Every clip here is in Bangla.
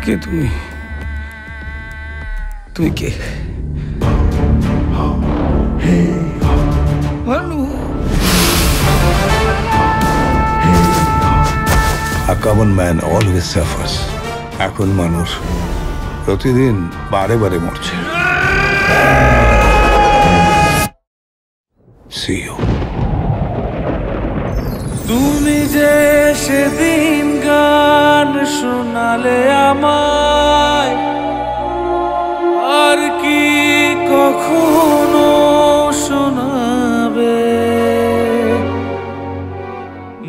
কে তুমি? তুমি কে? Bhanu. A common man always suffers. এখন মানুষ প্রতিদিন বারে বারে মরছে। See you. তুমি যে সেদিন গান শোনালে আমায়, আর কি কখনো শোনাবে?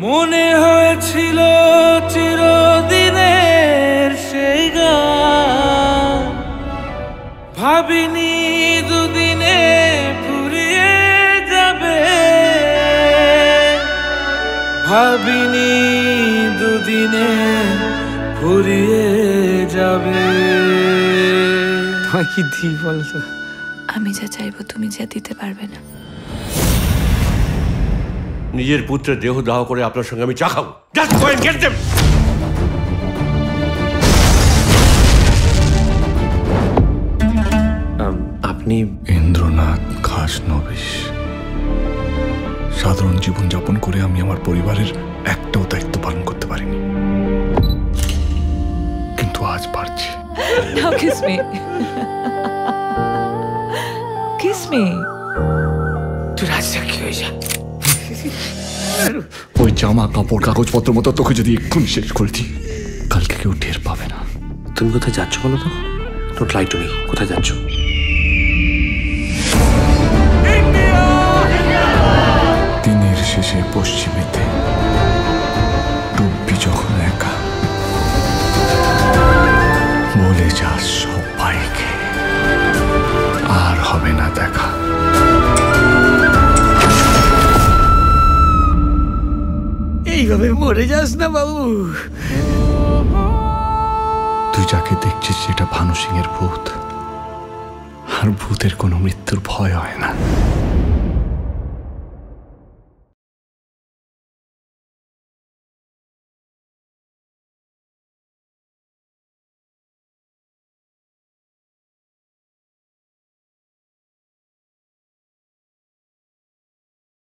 মনে হয়েছিল চিরদিনের সেই গান, ভাবিনি দুদিনে ফুরিয়ে যাবে, ভাবিনি দুদিনে ফুরিয়ে যাবে। তোমায় কি দিই বলতো? আমি যা চাইবো তুমি যা দিতে পারবে না। নিজের পুত্রের দেহ দাহ করে আপনার সঙ্গে আমি চা খাবো। Just go and get them! আপনি ইন্দ্রনাথ খাসনবিশ। সাধারণ জীবনযাপন করে আমি আমার পরিবারের একটাও দায়িত্ব পালন করতে পারিনি, কিন্তু আজ পারছি। Now kiss me. Kiss me. তুই রাজা কি হয়ে যা। ওই জামা কাপড় কাগজপত্র মতো তোকে যদি এক্ষুনি শেষ করে দিই, কালকে কেউ টের পাবে না। তুমি কোথায় যাচ্ছ বলো তো? Don't lie to me. কোথায় যাচ্ছ? দিনের শেষে পশ্চিমেতে ডুববি যখন একা, বলে যাস সবাইকে আর হবে না দেখা। এইভাবে মরে যাস না বাবু। তুই যাকে দেখছিস সেটা ভানু সিং এর ভূত, আর ভূতের কোনো মৃত্যুর ভয় হয় না।